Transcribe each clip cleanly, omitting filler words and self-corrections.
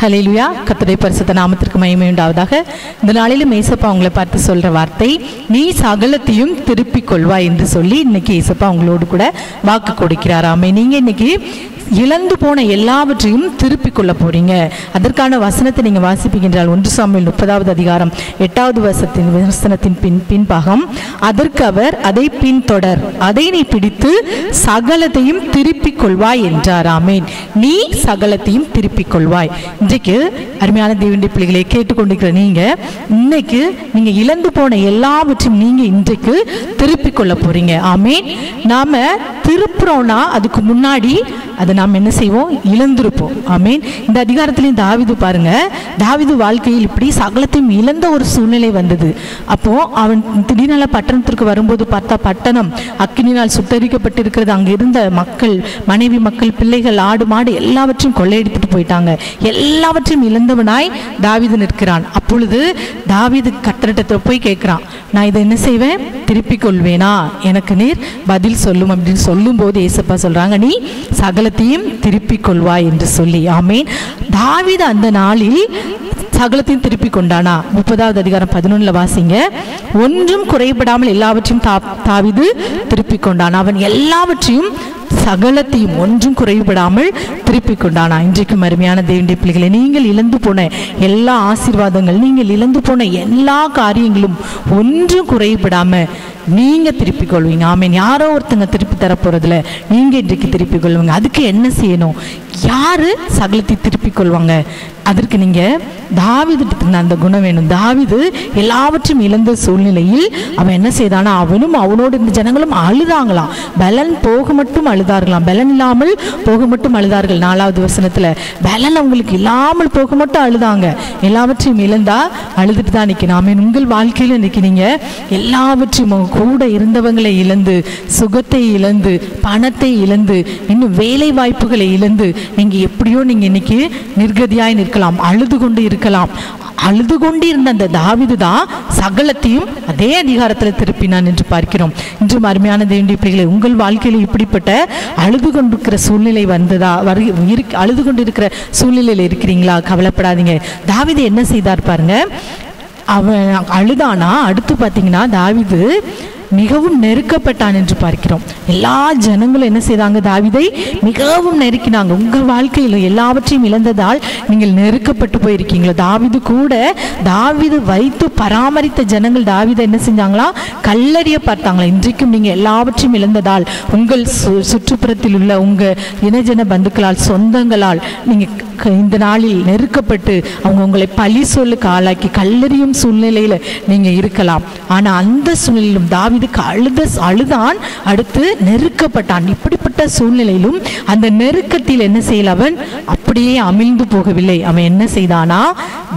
ஹல்லேலூயா. கர்த்தருடைய பரிசுத்த நாமத்திற்கு மகிமை உண்டாவதாக. இந்த நாளிலும் ஏசப்பா உங்களை பார்த்து சொல்ற வார்த்தை, நீ சகலத்தையும் திருப்பிக் கொள்வாய் என்று சொல்லி இன்னைக்கு ஏசப்பா உங்களோடு கூட வாக்கு கொடுக்கிறாராமே. நீங்க இன்னைக்கு இழந்து போன எல்லாவற்றையும் திருப்பிக் கொள்ள போறீங்க. அதற்கான வசனத்தை நீங்க வாசிப்பீங்கன்றால் 1 சாமுவேல் 30வது அதிகாரம் 8வது வசனத்தின் பின்பாகம், அதற்கு அவர், அதை பின்தொடர், அதை நீ பிடித்து சகலத்தையும் திருப்பிக் கொள்வாய் என்றார். ஆமென். நீ சகலத்தையும் திருப்பிக் கொள்வாய். இன்றைக்கு அருமையான தேவனுடைய பிள்ளைகளை கேட்டுக்கொண்டிருக்கிற நீங்க இன்னைக்கு நீங்க இழந்து போன எல்லாவற்றையும் நீங்க இன்றைக்கு திருப்பிக் கொள்ள போறீங்க. ஆமென். நாம திருப்புறோம்னா அதுக்கு முன்னாடி அதை நாம் என்ன செய்வோம்? இழந்திருப்போம். ஆமென். இந்த அதிகாரத்திலையும் தாவீது பாருங்க, தாவீது வாழ்க்கையில் இப்படி சகலத்தையும் இழந்த ஒரு சூழ்நிலை வந்தது. அப்போ அவன் திடீர்னு பட்டணத்திற்கு வரும்போது பார்த்தா பட்டணம் அக்கினினால் சுட்டரிக்கப்பட்டிருக்கிறது. அங்க இருந்த மக்கள், மனைவி மக்கள், பிள்ளைகள், ஆடு மாடு எல்லாவற்றையும் கொள்ளையடித்துட்டு போயிட்டாங்க. எல்லாவற்றையும் இழந்தவனாய் தாவீது நிற்கிறான். அப்பொழுது தாவீது கர்த்தரிடத்துல போய் கேட்கிறான், நான் இதை என்ன செய்வேன்? திருப்பிக் கொள்வேனா? எனக்கு நீர் பதில் சொல்லும் அப்படின்னு சொல்லும் போது ஏசப்பா சொல்றாங்க, நீ சகலத்தையும் திருப்பிக் கொள்வாய் என்று சொல்லி. ஆமென். தாவீது அந்த நாளில் சகலத்தையும் திருப்பிக் கொண்டானா? 30வது அதிகாரம் 11 வாசிங்க. ஒன்றும் குறைபடாமல் எல்லாவற்றையும் தாவீது திருப்பிக் கொண்டான். அவன் எல்லாவற்றையும் சகலத்தையும் ஒன்றும் குறைபடாமல் திருப்பிக் கொண்டானா? இன்றைக்கும் அருமையான தேவனுடைய பிள்ளைகளை, நீங்கள் இழந்து போன எல்லா ஆசீர்வாதங்கள், நீங்கள் இழந்து போன எல்லா காரியங்களும் ஒன்றும் குறைபடாம நீங்க திருப்பிக் கொள்வீங்க. ஆமென். யாரோ ஒருத்தங்க திருப்பி தரப்போறதுல நீங்க இன்றைக்கு திருப்பிக் கொள்வீங்க. அதுக்கு என்ன செய்யணும்? யாரு சகலத்தை திருப்பிக் கொள்வாங்க? அதற்கு நீங்க தாவீதுக்கு அந்த குணம் வேணும். தாவீது எல்லாவற்றையும் இழந்த சூழ்நிலையில் அவன் என்ன செய்தானா? அவனும் அவனோடு இந்த ஜனங்களும் அழுதாங்களாம். பலன் போக மட்டும் அழுதார்களாம். பலன் இல்லாமல் போக மட்டும் அழுதார்கள். 4வது வசனத்துல பலன் அவங்களுக்கு இல்லாமல் போக மட்டும் அழுதாங்க. எல்லாவற்றையும் இழந்தா அழுதுட்டு தான் நிற்கணும். ஆமென். உங்கள் வாழ்க்கையில இன்னைக்கு நீங்க எல்லாவற்றையும் கூட இருந்தவங்களை இழந்து, சுகத்தை இழந்து, பணத்தை இழந்து, இன்னும் வேலை வாய்ப்புகளை இழந்து நீங்க எப்படியோ நீங்க இன்னைக்கு நிர்கதியாய் நிற்கலாம், அழுது கொண்டு இருக்கலாம். அழுது கொண்டு இருந்த அந்த தாவீது தான் சகலத்தையும் அதே அதிகாரத்தில் திருப்பினான் என்று பார்க்கிறோம். இன்றும் அருமையான தேவனுடைய பிள்ளைகளை, உங்கள் வாழ்க்கையில் இப்படிப்பட்ட அழுது கொண்டிருக்கிற சூழ்நிலை வந்ததா? அழுது கொண்டு இருக்கிற சூழ்நிலையில் இருக்கிறீங்களா? கவலைப்படாதீங்க. தாவீது என்ன செய்தார் பாருங்க. அவன் அழுதானா, அடுத்து பார்த்தீங்கன்னா தாவீது மிகவும் நெருக்கப்பட்டான் என்று பார்க்கிறோம். எல்லா ஜனங்களும் என்ன செய்தாங்க? தாவீதை மிகவும் நெருக்கினாங்க. உங்கள் வாழ்க்கையில் எல்லாவற்றையும் இழந்ததால் நீங்கள் நெருக்கப்பட்டு போயிருக்கீங்களா? தாவீது கூட, தாவீது வைத்து பராமரித்த ஜனங்கள் தாவீதை என்ன செஞ்சாங்களா? கல்லறிய பார்த்தாங்களா? இன்றைக்கும் நீங்க எல்லாவற்றையும் இழந்ததால் உங்கள் சுற்றுப்புறத்தில் உள்ள உங்க இனஜன பந்துக்களால், சொந்தங்களால் நீங்க இந்த நாளில் நெருக்கப்பட்டு அவங்க உங்களை பழி சொல்லுக்கு ஆளாக்கி கல்லறியும் சூழ்நிலையில நீங்க இருக்கலாம். ஆனா அந்த சூழ்நிலையிலும் தாவீதுக்கு அழுதான், அடுத்து நெருக்கப்பட்டான். இப்படிப்பட்ட சூழ்நிலையிலும் அந்த நெருக்கத்தில் என்ன செய்யல? அவன் அப்படியே அமிழ்ந்து போகவில்லை. அவன் என்ன செய்தானா?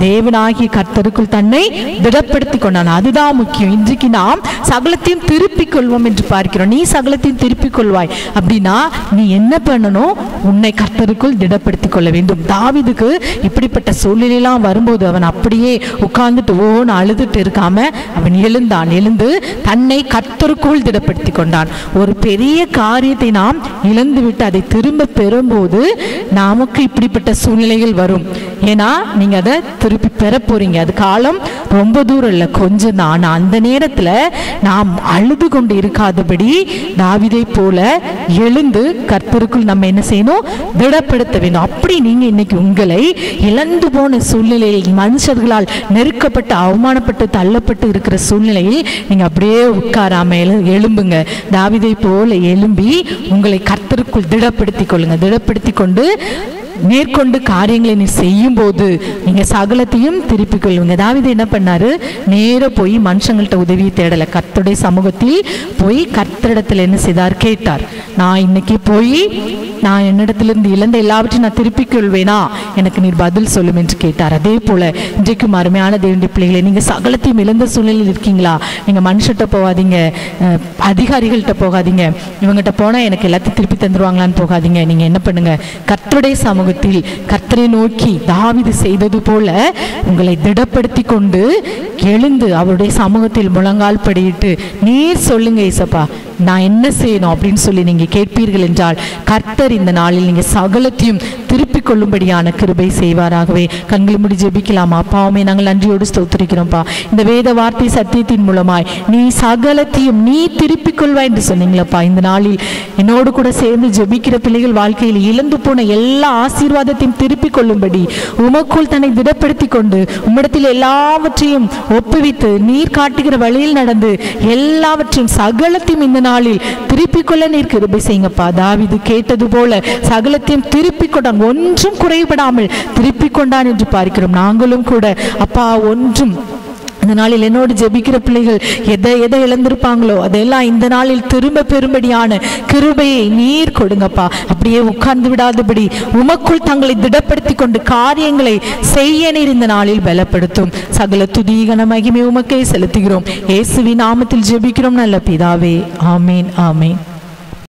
தேவனாகிய கர்த்தருக்குள் தன்னை திடப்படுத்தி கொண்டான். அதுதான் முக்கியம். இன்றைக்கு நாம் சகலத்தையும் திருப்பிக் கொள்வோம் என்று பார்க்கிறோம். நீ சகலத்தையும் திருப்பிக் கொள்வாய் அப்படின்னா நீ என்ன பண்ணணும்? உன்னை கர்த்தருக்குள் திடப்படுத்திக் கொள்ள வேண்டும். தாவீதுக்கு இப்படிப்பட்ட சூழ்நிலையெல்லாம் வரும்போது அவன் அப்படியே உட்கார்ந்துட்டு ஓன்னு அழுதுட்டு இருக்காம அவன் எழுந்தான். எழுந்து தன்னை கர்த்தருக்குள் திடப்படுத்தி கொண்டான். ஒரு பெரிய காரியத்தை நாம் இழந்து விட்டு அதை திரும்ப பெறும்போது நமக்கு இப்படிப்பட்ட சூழ்நிலைகள் வரும். ஏன்னா நீங்க அதை திருப்பி பெற போறீங்க. அது காலம் ரொம்ப தூரம் இல்லை, கொஞ்சம் தான். ஆனா அந்த நேரத்துல நாம் அழுது கொண்டு இருக்காதபடி தாவீதை போல எழுந்து கர்த்தருக்குள் நம்ம என்ன செய்யணும்? திடப்படுத்த வேண்டும். அப்படி நீங்க இன்னைக்கு உங்களை இழந்து போன சூழ்நிலையில், மனுஷர்களால் நெருக்கப்பட்டு அவமானப்பட்டு தள்ளப்பட்டு இருக்கிற சூழ்நிலையில் நீங்க அப்படியே உட்காராம எழும்புங்க. தாவீதை போல எழும்பி உங்களை கர்த்தருக்குள் திடப்படுத்திக் கொள்ளுங்க. திடப்படுத்தி கொண்டு மேற்கொண்டு காரியங்களை நீ செய்யும் போது நீங்க சகலத்தையும் திருப்பிக் கொள்ளுங்க. தாவீது என்ன பண்ணாரு? நேர போய் மனுஷங்கள்ட்ட உதவி தேடல, கர்த்தருடைய சமூகத்தில் போய் கர்த்தரிடத்துல என்ன செய்தார்? கேட்டார். நான் இன்னைக்கு போய் நான் என்னிடத்திலிருந்து இழந்த எல்லாவற்றையும் நான் திருப்பிக் கொள்வேனா? எனக்கு நீர் பதில் சொல்லும் என்று கேட்டார். அதே போல இன்றைக்கும் அருமையான தேவனுடைய பிள்ளைகளை, நீங்க சகலத்தையும் இழந்த சூழ்நிலையில் இருக்கீங்களா? நீங்க மனுஷர்கிட்ட போகாதீங்க, அதிகாரிகள்கிட்ட போகாதீங்க, இவங்ககிட்ட போனா எனக்கு எல்லாத்தையும் திருப்பி தந்துருவாங்களான்னு போகாதீங்க. நீங்க என்ன பண்ணுங்க? கர்த்தருடைய சமூகத்தில் கர்த்தரை நோக்கி தாவீது செய்தது போல உங்களை திடப்படுத்தி கொண்டு எழுந்து அவருடைய சமூகத்தில் முழங்கால் படியிட்டு நீர் சொல்லுங்க, ஏசப்பா நான் என்ன செய்யணும் அப்படின்னு சொல்லி நீங்கள் கேட்பீர்கள் என்றால் கர்த்தர் இந்த நாளில் நீங்கள் சகலத்தையும் திருப்பிக் கொள்ளும்படியான கிருபை செய்வாராகவே. கண்களை மூடி ஜெபிக்கலாமா? அப்பாவுமே நாங்கள் நன்றியோடு ஸ்தோத்திரிக்கிறோம்ப்பா. இந்த வேத வார்த்தை சத்தியத்தின் மூலமாய் நீ சகலத்தையும் நீ திருப்பிக் கொள்வாய் என்று சொன்னீங்களப்பா. இந்த நாளில் என்னோடு கூட சேர்ந்து ஜெபிக்கிற பிள்ளைகள் வாழ்க்கையில் இழந்து போன எல்லா ஆசீர்வாதத்தையும் திருப்பிக் கொள்ளும்படி உமக்குள் தன்னை திடப்படுத்தி கொண்டு உம்மிடத்தில் எல்லாவற்றையும் ஒப்புவித்து நீர் காட்டுகிற வழியில் நடந்து எல்லாவற்றையும் சகலத்தையும் இந்த நாளில் திருப்பிக் கொள்ள நீர் கிருபை செய்யுங்கப்பா. தாவீது கேட்டது போல சகலத்தையும் திருப்பிக் கொண்டான், ஒன்றும் குறைபடாமல் திருப்பிக் கொண்டான் என்று பார்க்கிறோம். நாங்களும் கூட அப்பா ஒன்றும் இந்த நாளில் என்னோடு ஜெபிக்கிற பிள்ளைகள் எதை இழந்திருப்பாங்களோ அதெல்லாம் இந்த நாளில் திரும்ப பெறும்படியான கிருபையை நீர் கொடுங்கப்பா. அப்படியே உட்கார்ந்து விடாதபடி உமக்குள் தங்களை திடப்படுத்தி கொண்டு காரியங்களை செய்ய நீர் இந்த நாளில் பலப்படுத்தும். சகல துதி கன மகிமை உமக்கே செலுத்துகிறோம். இயேசுவின் நாமத்தில் ஜெபிக்கிறோம் நல்ல பிதாவே. ஆமேன் ஆமேன்.